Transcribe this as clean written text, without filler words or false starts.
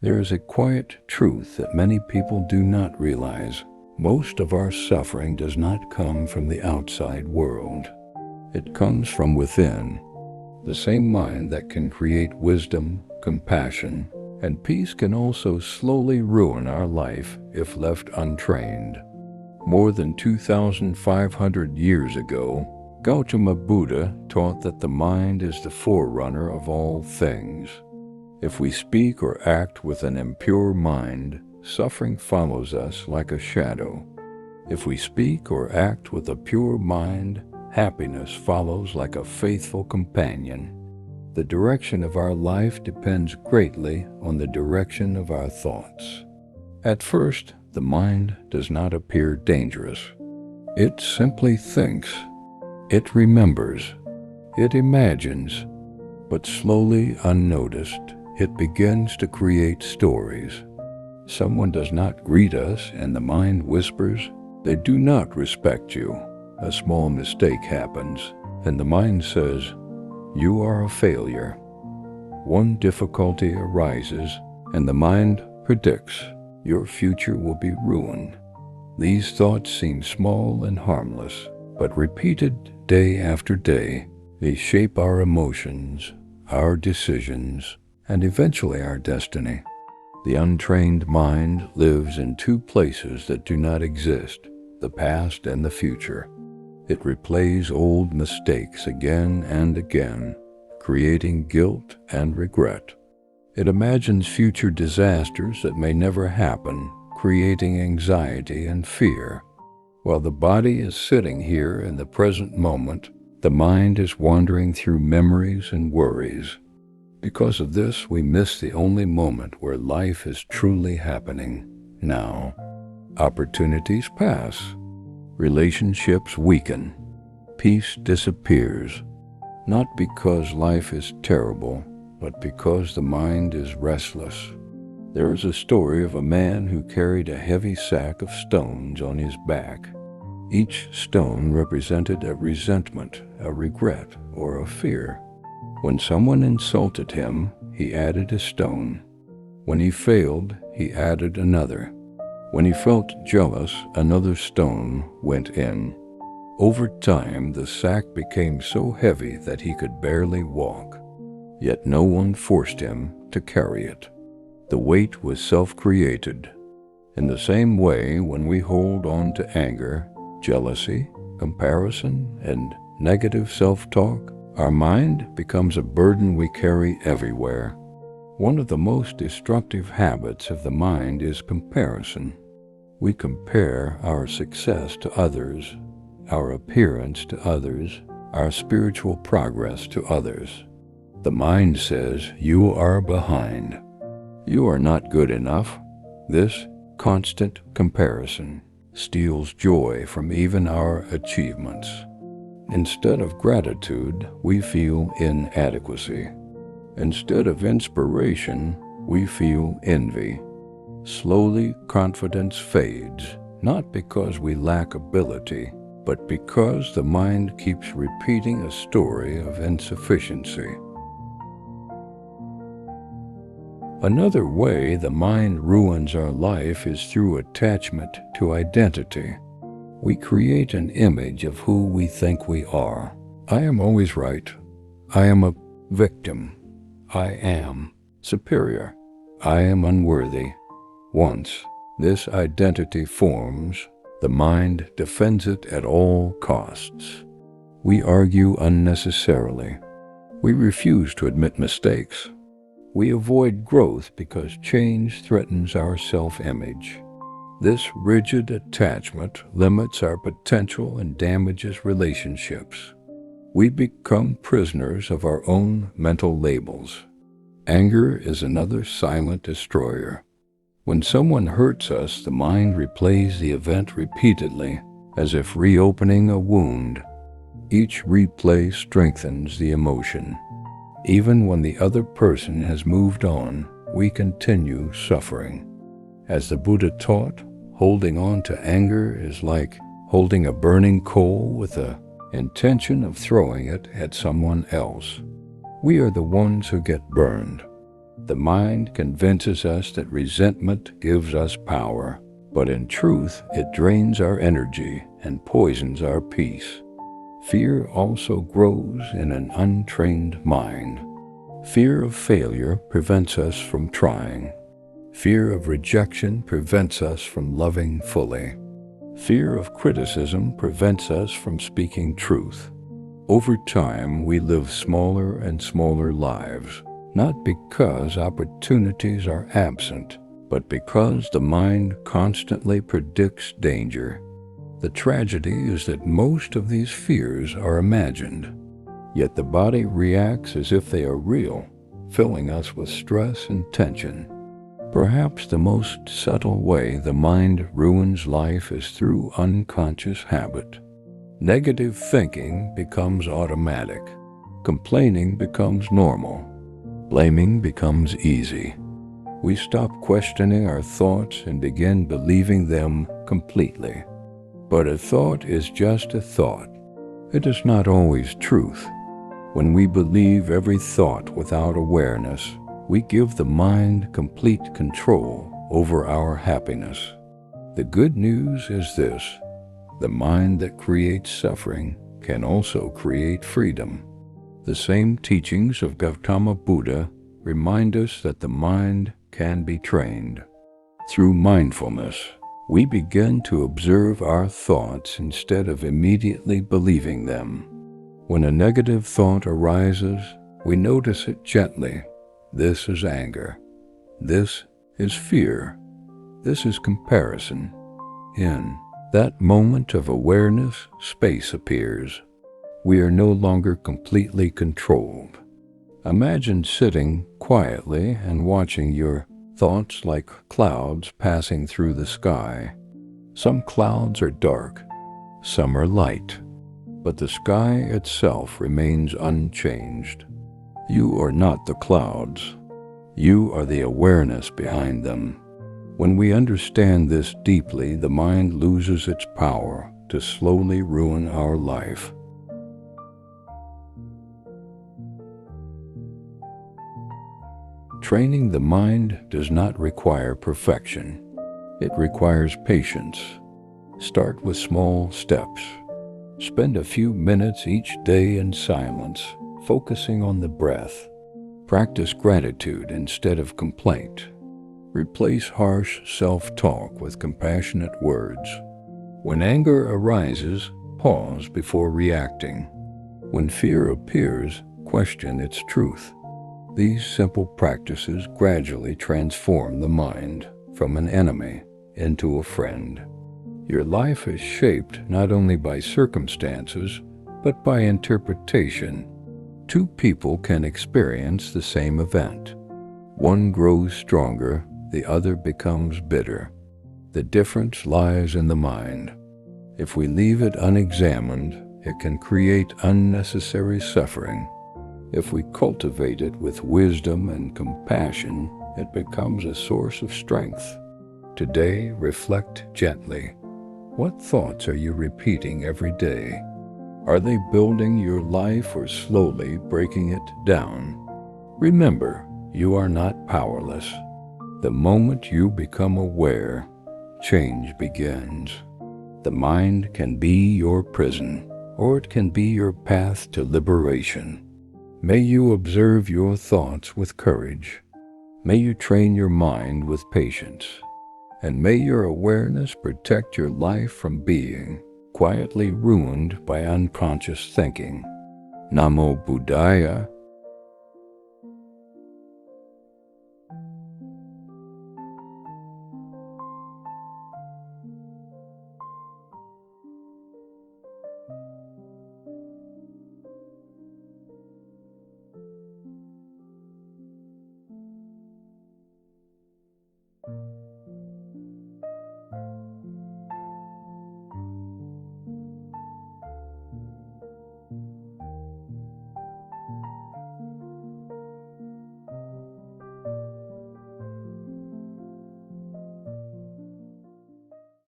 There is a quiet truth that many people do not realize. Most of our suffering does not come from the outside world. It comes from within. The same mind that can create wisdom, compassion, and peace can also slowly ruin our life if left untrained. More than 2,500 years ago, Gautama Buddha taught that the mind is the forerunner of all things. If we speak or act with an impure mind, suffering follows us like a shadow. If we speak or act with a pure mind, happiness follows like a faithful companion. The direction of our life depends greatly on the direction of our thoughts. At first, the mind does not appear dangerous. It simply thinks. It remembers. It imagines. But slowly, unnoticed, it begins to create stories. Someone does not greet us and the mind whispers, "They do not respect you." A small mistake happens and the mind says, "You are a failure." One difficulty arises and the mind predicts, "Your future will be ruined." These thoughts seem small and harmless, but repeated day after day, they shape our emotions, our decisions, and eventually our destiny. The untrained mind lives in two places that do not exist, the past and the future. It replays old mistakes again and again, creating guilt and regret. It imagines future disasters that may never happen, creating anxiety and fear. While the body is sitting here in the present moment, the mind is wandering through memories and worries. Because of this, we miss the only moment where life is truly happening, now. Opportunities pass. Relationships weaken. Peace disappears. Not because life is terrible, but because the mind is restless. There is a story of a man who carried a heavy sack of stones on his back. Each stone represented a resentment, a regret, or a fear. When someone insulted him, he added a stone. When he failed, he added another. When he felt jealous, another stone went in. Over time, the sack became so heavy that he could barely walk. Yet no one forced him to carry it. The weight was self-created. In the same way, when we hold on to anger, jealousy, comparison, and negative self-talk, our mind becomes a burden we carry everywhere. One of the most destructive habits of the mind is comparison. We compare our success to others, our appearance to others, our spiritual progress to others. The mind says, "You are behind. You are not good enough." This constant comparison steals joy from even our achievements. Instead of gratitude, we feel inadequacy. Instead of inspiration, we feel envy. Slowly, confidence fades, not because we lack ability, but because the mind keeps repeating a story of insufficiency. Another way the mind ruins our life is through attachment to identity. We create an image of who we think we are. I am always right. I am a victim. I am superior. I am unworthy. Once this identity forms, the mind defends it at all costs. We argue unnecessarily. We refuse to admit mistakes. We avoid growth because change threatens our self-image. This rigid attachment limits our potential and damages relationships. We become prisoners of our own mental labels. Anger is another silent destroyer. When someone hurts us, the mind replays the event repeatedly, as if reopening a wound. Each replay strengthens the emotion. Even when the other person has moved on, we continue suffering. As the Buddha taught, holding on to anger is like holding a burning coal with the intention of throwing it at someone else. We are the ones who get burned. The mind convinces us that resentment gives us power, but in truth, it drains our energy and poisons our peace. Fear also grows in an untrained mind. Fear of failure prevents us from trying. Fear of rejection prevents us from loving fully. Fear of criticism prevents us from speaking truth. Over time, we live smaller and smaller lives, not because opportunities are absent, but because the mind constantly predicts danger. The tragedy is that most of these fears are imagined, yet the body reacts as if they are real, filling us with stress and tension. Perhaps the most subtle way the mind ruins life is through unconscious habit. Negative thinking becomes automatic. Complaining becomes normal. Blaming becomes easy. We stop questioning our thoughts and begin believing them completely. But a thought is just a thought. It is not always truth. When we believe every thought without awareness, we give the mind complete control over our happiness. The good news is this: the mind that creates suffering can also create freedom. The same teachings of Gautama Buddha remind us that the mind can be trained. Through mindfulness, we begin to observe our thoughts instead of immediately believing them. When a negative thought arises, we notice it gently. This is anger. This is fear. This is comparison. In that moment of awareness, space appears. We are no longer completely controlled. Imagine sitting quietly and watching your thoughts like clouds passing through the sky. Some clouds are dark, some are light, but the sky itself remains unchanged. You are not the clouds. You are the awareness behind them. When we understand this deeply, the mind loses its power to slowly ruin our life. Training the mind does not require perfection. It requires patience. Start with small steps. Spend a few minutes each day in silence, focusing on the breath. Practice gratitude instead of complaint. Replace harsh self-talk with compassionate words. When anger arises, pause before reacting. When fear appears, question its truth. These simple practices gradually transform the mind from an enemy into a friend. Your life is shaped not only by circumstances, but by interpretation. Two people can experience the same event. One grows stronger, the other becomes bitter. The difference lies in the mind. If we leave it unexamined, it can create unnecessary suffering. If we cultivate it with wisdom and compassion, it becomes a source of strength. Today, reflect gently. What thoughts are you repeating every day? Are they building your life or slowly breaking it down? Remember, you are not powerless. The moment you become aware, change begins. The mind can be your prison, or it can be your path to liberation. May you observe your thoughts with courage. May you train your mind with patience. And may your awareness protect your life from being quietly ruined by unconscious thinking. Namo Buddhaya.